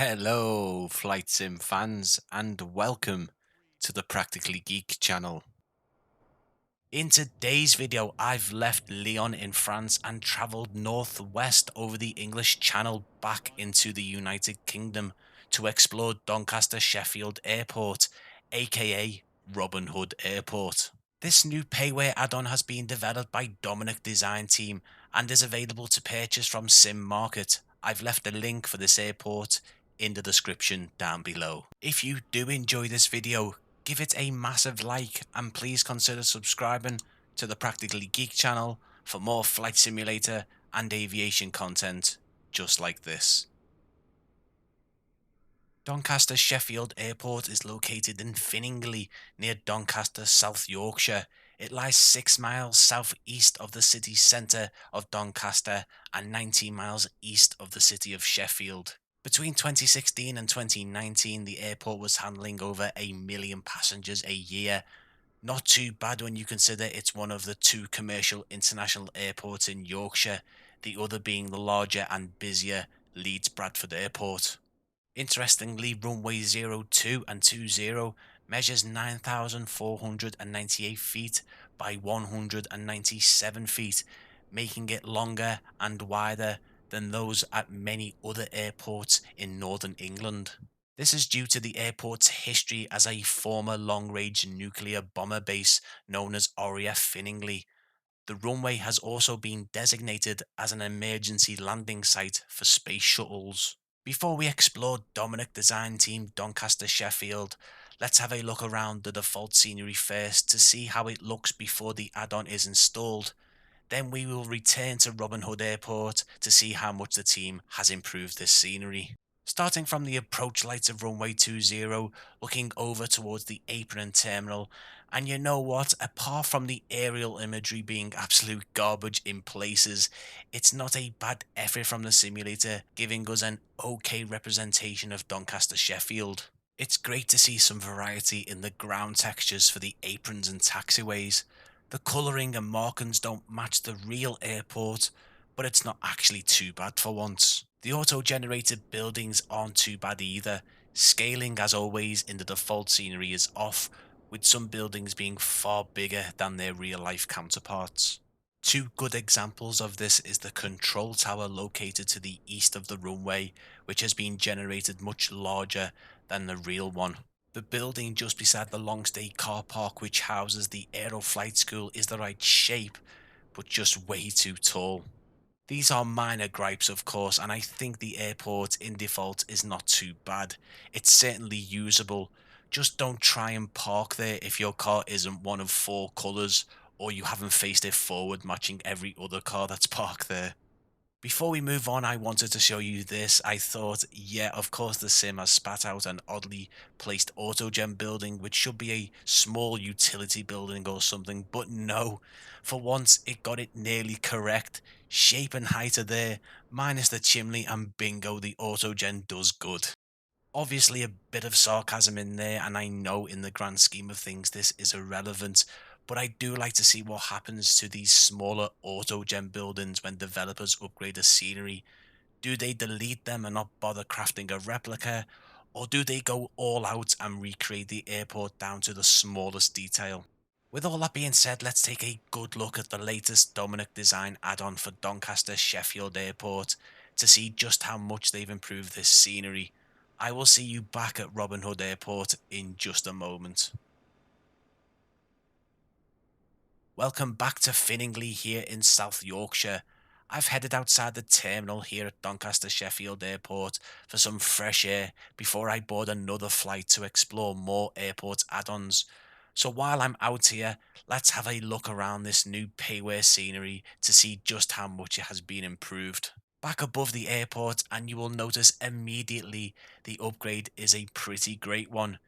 Hello, Flight Sim fans, and welcome to the Practically Geek channel. In today's video, I've left Lyon in France and travelled northwest over the English Channel back into the United Kingdom to explore Doncaster Sheffield Airport, aka Robin Hood Airport. This new payware add-on has been developed by Dominic Design Team and is available to purchase from Sim Market. I've left a link for this airport in the description down below. If you do enjoy this video, give it a massive like and please consider subscribing to the Practically Geek channel for more flight simulator and aviation content just like this. Doncaster Sheffield Airport is located in Finningley, near Doncaster, South Yorkshire. It lies 6 miles southeast of the city centre of Doncaster and 19 miles east of the city of Sheffield. Between 2016 and 2019, the airport was handling over 1 million passengers a year. Not too bad when you consider it's one of the two commercial international airports in Yorkshire, the other being the larger and busier Leeds Bradford Airport. Interestingly, runway 02 and 20 measures 9,498 feet by 197 feet, making it longer and wider than those at many other airports in northern England. This is due to the airport's history as a former long-range nuclear bomber base known as RAF Finningley. The runway has also been designated as an emergency landing site for space shuttles. Before we explore Dominic Design Team Doncaster Sheffield, let's have a look around the default scenery first to see how it looks before the add-on is installed. Then we will return to Robin Hood Airport to see how much the team has improved this scenery. Starting from the approach lights of runway 20, looking over towards the apron terminal, and you know what, apart from the aerial imagery being absolute garbage in places, it's not a bad effort from the simulator, giving us an okay representation of Doncaster Sheffield. It's great to see some variety in the ground textures for the aprons and taxiways. The colouring and markings don't match the real airport, but it's not actually too bad for once. The auto-generated buildings aren't too bad either. Scaling, as always, in the default scenery is off, with some buildings being far bigger than their real-life counterparts. Two good examples of this is the control tower located to the east of the runway, which has been generated much larger than the real one. The building just beside the long stay car park which houses the Aero Flight School is the right shape, but just way too tall. These are minor gripes of course, and I think the airport in default is not too bad. It's certainly usable. Just don't try and park there if your car isn't one of 4 colours or you haven't faced it forward matching every other car that's parked there. Before we move on, I wanted to show you this. I thought, yeah, of course the sim has spat out an oddly placed autogen building, which should be a small utility building or something, but no. For once, it got it nearly correct. Shape and height are there, minus the chimney, and bingo, the autogen does good. Obviously a bit of sarcasm in there, and I know in the grand scheme of things this is irrelevant, but I do like to see what happens to these smaller autogen buildings when developers upgrade the scenery. Do they delete them and not bother crafting a replica, or do they go all out and recreate the airport down to the smallest detail? With all that being said, let's take a good look at the latest Dominic Design add-on for Doncaster Sheffield Airport to see just how much they've improved this scenery. I will see you back at Robin Hood Airport in just a moment. Welcome back to Finningley here in South Yorkshire. I've headed outside the terminal here at Doncaster Sheffield Airport for some fresh air before I board another flight to explore more airport add-ons. So while I'm out here, let's have a look around this new payware scenery to see just how much it has been improved. Back above the airport, and you will notice immediately the upgrade is a pretty great one.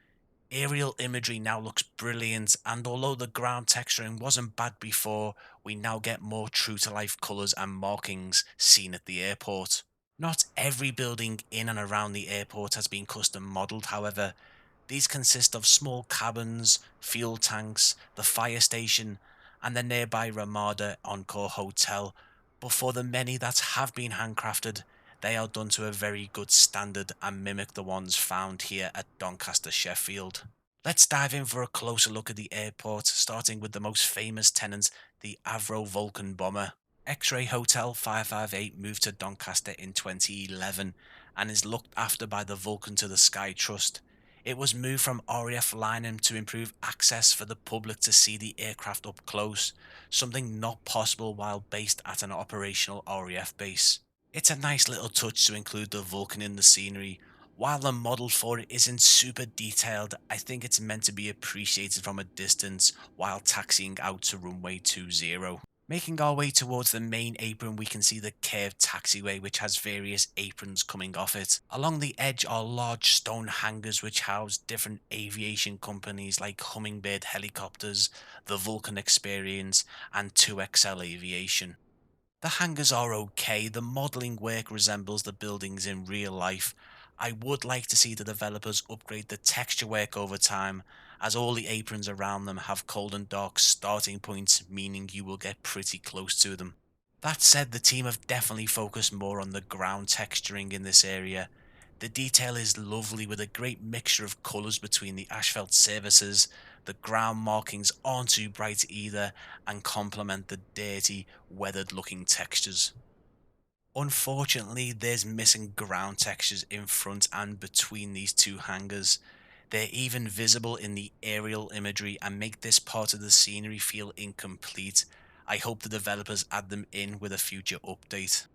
Aerial imagery now looks brilliant, and although the ground texturing wasn't bad before, we now get more true to life colours and markings seen at the airport. Not every building in and around the airport has been custom modelled, however. These consist of small cabins, fuel tanks, the fire station, and the nearby Ramada Encore Hotel, but for the many that have been handcrafted, they are done to a very good standard and mimic the ones found here at Doncaster Sheffield. Let's dive in for a closer look at the airport, starting with the most famous tenant, the Avro Vulcan bomber. X-Ray Hotel 558 moved to Doncaster in 2011 and is looked after by the Vulcan to the Sky Trust. It was moved from RAF Lynham to improve access for the public to see the aircraft up close, something not possible while based at an operational RAF base. It's a nice little touch to include the Vulcan in the scenery. While the model for it isn't super detailed, I think it's meant to be appreciated from a distance while taxiing out to runway 20. Making our way towards the main apron, we can see the curved taxiway which has various aprons coming off it. Along the edge are large stone hangars which house different aviation companies like Hummingbird Helicopters, the Vulcan Experience and 2XL Aviation. The hangars are okay, the modelling work resembles the buildings in real life. I would like to see the developers upgrade the texture work over time, as all the aprons around them have cold and dark starting points, meaning you will get pretty close to them. That said, the team have definitely focused more on the ground texturing in this area. The detail is lovely with a great mixture of colours between the asphalt surfaces. The ground markings aren't too bright either and complement the dirty, weathered looking textures. Unfortunately, there's missing ground textures in front and between these two hangars. They're even visible in the aerial imagery and make this part of the scenery feel incomplete. I hope the developers add them in with a future update.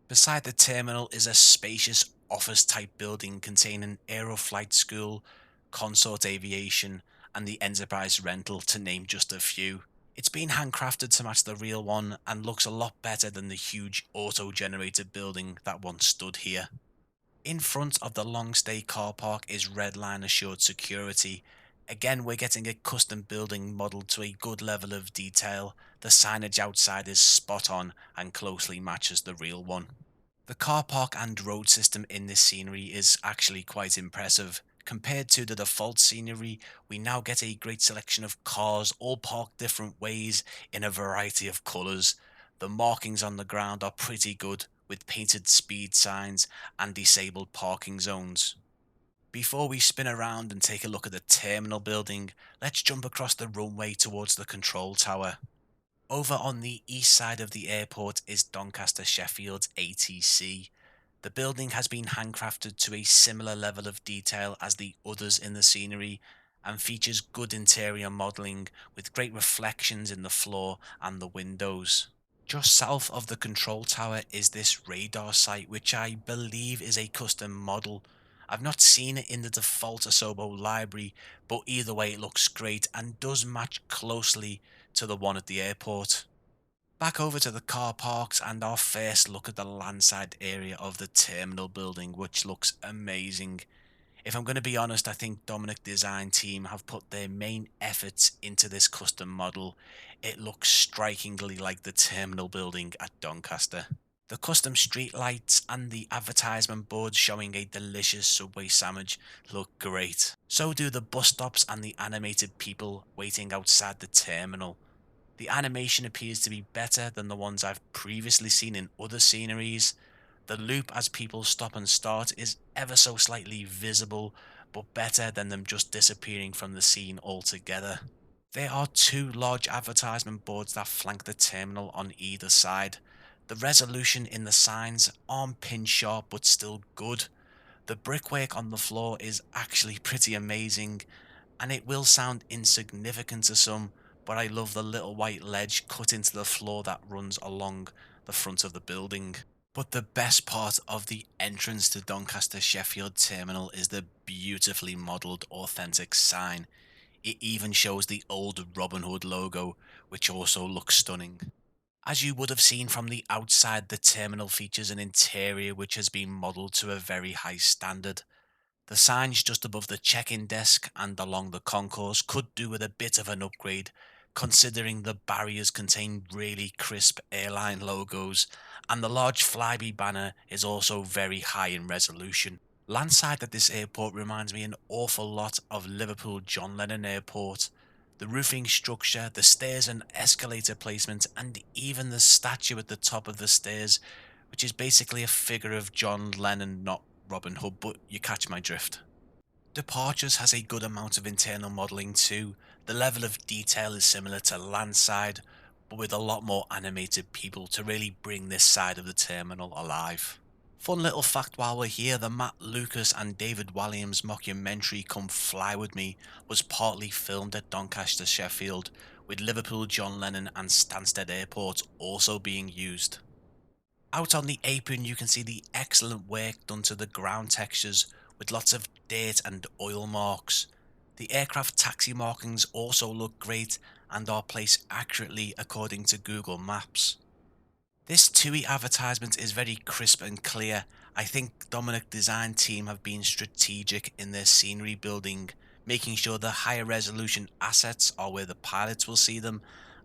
Beside the terminal is a spacious office type building containing Aeroflight School, Consort Aviation, and the Enterprise Rental, to name just a few. It's been handcrafted to match the real one and looks a lot better than the huge auto-generated building that once stood here. In front of the long stay car park is Redline Assured Security. Again, we're getting a custom building modelled to a good level of detail. The signage outside is spot on and closely matches the real one. The car park and road system in this scenery is actually quite impressive. Compared to the default scenery, we now get a great selection of cars all parked different ways in a variety of colours. The markings on the ground are pretty good, with painted speed signs and disabled parking zones. Before we spin around and take a look at the terminal building, let's jump across the runway towards the control tower. Over on the east side of the airport is Doncaster Sheffield's ATC. The building has been handcrafted to a similar level of detail as the others in the scenery and features good interior modelling with great reflections in the floor and the windows. Just south of the control tower is this radar site, which I believe is a custom model. I've not seen it in the default Asobo library, but either way it looks great and does match closely to the one at the airport. Back over to the car parks and our first look at the landside area of the terminal building, which looks amazing. If I'm going to be honest, I think Dominic Design Team have put their main efforts into this custom model. It looks strikingly like the terminal building at Doncaster. The custom street lights and the advertisement boards showing a delicious Subway sandwich look great. So do the bus stops and the animated people waiting outside the terminal. The animation appears to be better than the ones I've previously seen in other sceneries. The loop as people stop and start is ever so slightly visible, but better than them just disappearing from the scene altogether. There are two large advertisement boards that flank the terminal on either side. The resolution in the signs aren't pin sharp but still good. The brickwork on the floor is actually pretty amazing, and it will sound insignificant to some, but I love the little white ledge cut into the floor that runs along the front of the building. But the best part of the entrance to Doncaster Sheffield Terminal is the beautifully modelled authentic sign. It even shows the old Robin Hood logo, which also looks stunning. As you would have seen from the outside, the terminal features an interior which has been modelled to a very high standard. The signs just above the check-in desk and along the concourse could do with a bit of an upgrade, considering the barriers contain really crisp airline logos, and the large Flybe banner is also very high in resolution. Landside at this airport reminds me an awful lot of Liverpool John Lennon Airport. The roofing structure, the stairs and escalator placement, and even the statue at the top of the stairs which is basically a figure of John Lennon, not Robin Hood, but you catch my drift. Departures has a good amount of internal modelling too. The level of detail is similar to Landside, but with a lot more animated people to really bring this side of the terminal alive. Fun little fact while we're here, the Matt Lucas and David Walliams mockumentary Come Fly With Me was partly filmed at Doncaster Sheffield, with Liverpool John Lennon and Stansted Airport also being used. Out on the apron you can see the excellent work done to the ground textures with lots of dirt and oil marks. The aircraft taxi markings also look great and are placed accurately according to Google Maps. This TUI advertisement is very crisp and clear. I think Dominic design team have been strategic in their scenery building, making sure the higher resolution assets are where the pilots will see them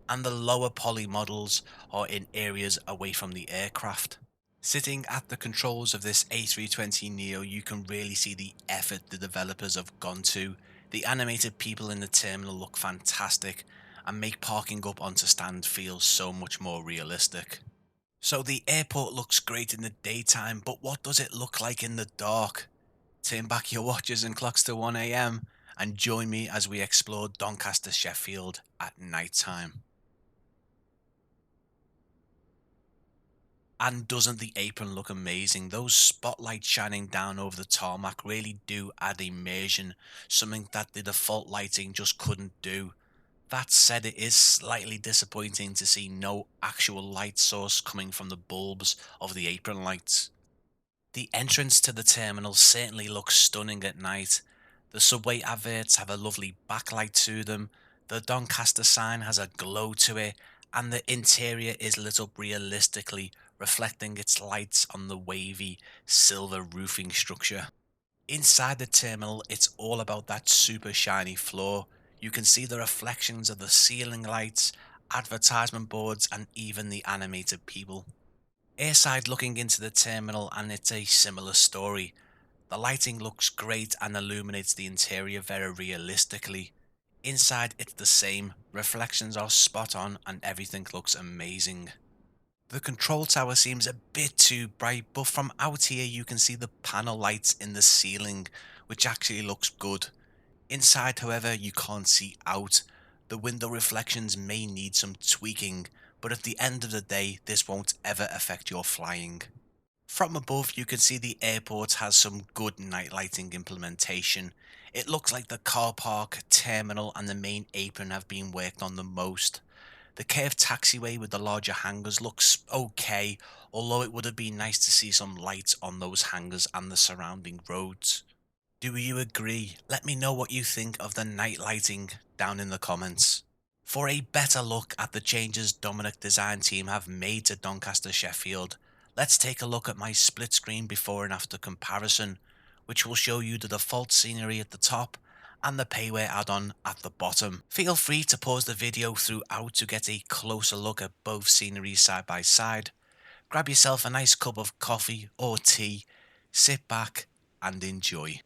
and the lower poly models are in areas away from the aircraft. Sitting at the controls of this A320neo, you can really see the effort the developers have gone to. The animated people in the terminal look fantastic and make parking up onto stand feel so much more realistic. So the airport looks great in the daytime, but what does it look like in the dark? Turn back your watches and clocks to 1 AM and join me as we explore Doncaster Sheffield at night time. And doesn't the apron look amazing? Those spotlights shining down over the tarmac really do add immersion, something that the default lighting just couldn't do. That said, it is slightly disappointing to see no actual light source coming from the bulbs of the apron lights. The entrance to the terminal certainly looks stunning at night. The subway adverts have a lovely backlight to them, the Doncaster sign has a glow to it, and the interior is lit up realistically, reflecting its lights on the wavy silver roofing structure. Inside the terminal, it's all about that super shiny floor. You can see the reflections of the ceiling lights, advertisement boards, and even the animated people. Airside looking into the terminal, and it's a similar story. The lighting looks great and illuminates the interior very realistically. Inside it's the same, reflections are spot on and everything looks amazing. The control tower seems a bit too bright, but from out here you can see the panel lights in the ceiling, which actually looks good. Inside, however, you can't see out. The window reflections may need some tweaking, but at the end of the day, this won't ever affect your flying. From above, you can see the airport has some good night lighting implementation. It looks like the car park, terminal, and the main apron have been worked on the most. The curved taxiway with the larger hangars looks okay, although it would have been nice to see some lights on those hangars and the surrounding roads. Do you agree? Let me know what you think of the night lighting down in the comments. For a better look at the changes Dominic design team have made to Doncaster Sheffield, let's take a look at my split screen before and after comparison, which will show you the default scenery at the top and the payware add-on at the bottom. Feel free to pause the video throughout to get a closer look at both sceneries side by side. Grab yourself a nice cup of coffee or tea, sit back and enjoy.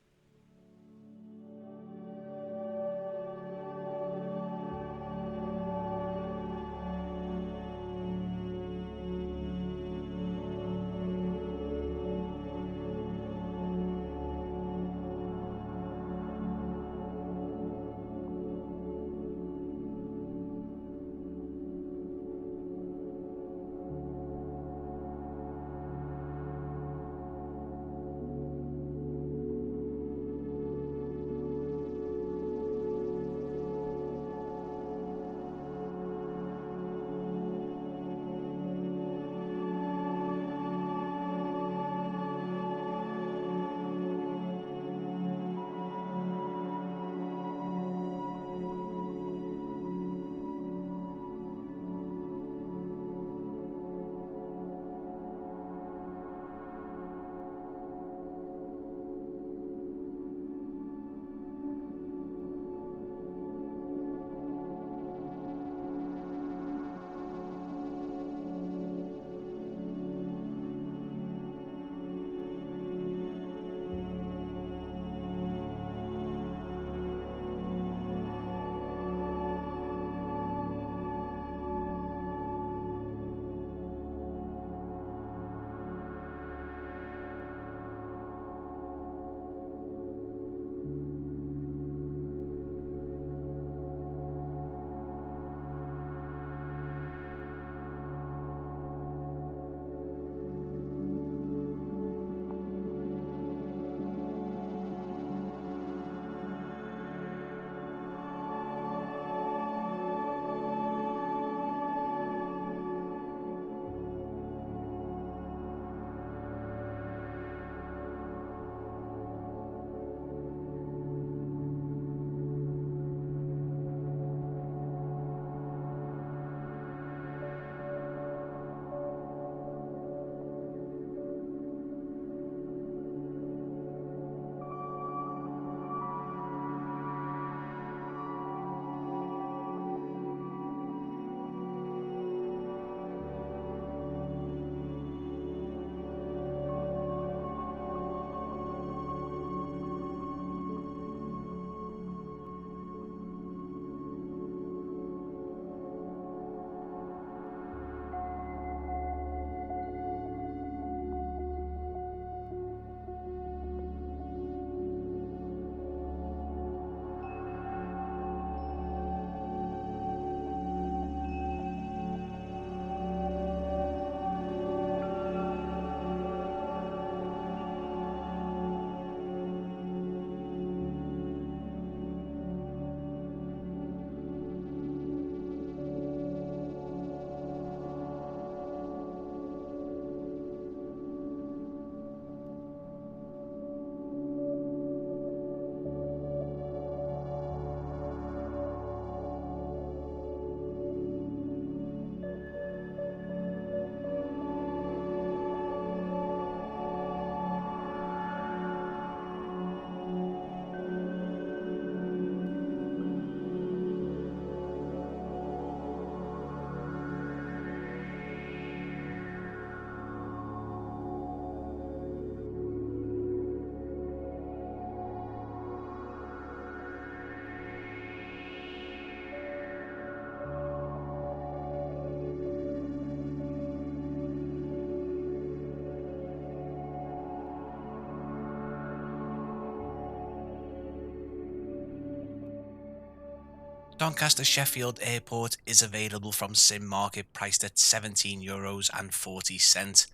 Doncaster Sheffield Airport is available from Sim Market, priced at €17.40.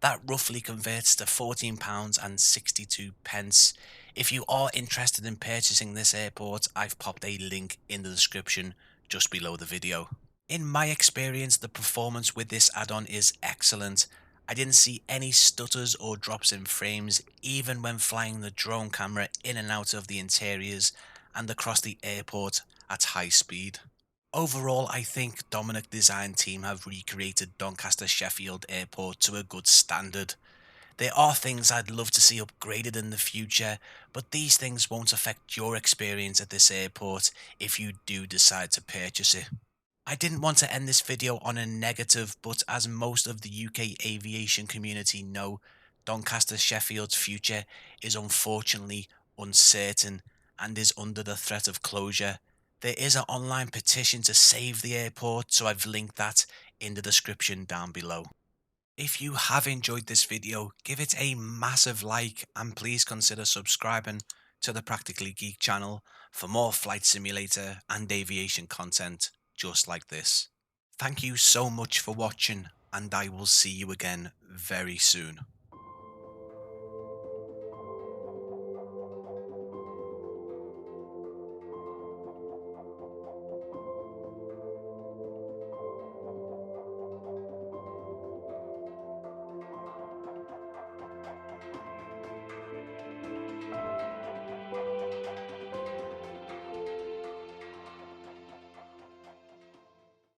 That roughly converts to £14.62. If you are interested in purchasing this airport, I've popped a link in the description just below the video. In my experience, the performance with this add-on is excellent. I didn't see any stutters or drops in frames, even when flying the drone camera in and out of the interiors and across the airport at high speed. Overall, I think Dominic Design Team have recreated Doncaster Sheffield Airport to a good standard. There are things I'd love to see upgraded in the future, but these things won't affect your experience at this airport if you do decide to purchase it. I didn't want to end this video on a negative, but as most of the UK aviation community know, Doncaster Sheffield's future is unfortunately uncertain and is under the threat of closure. There is an online petition to save the airport, so I've linked that in the description down below. If you have enjoyed this video, give it a massive like and please consider subscribing to the Practically Geek channel for more flight simulator and aviation content just like this. Thank you so much for watching, and I will see you again very soon.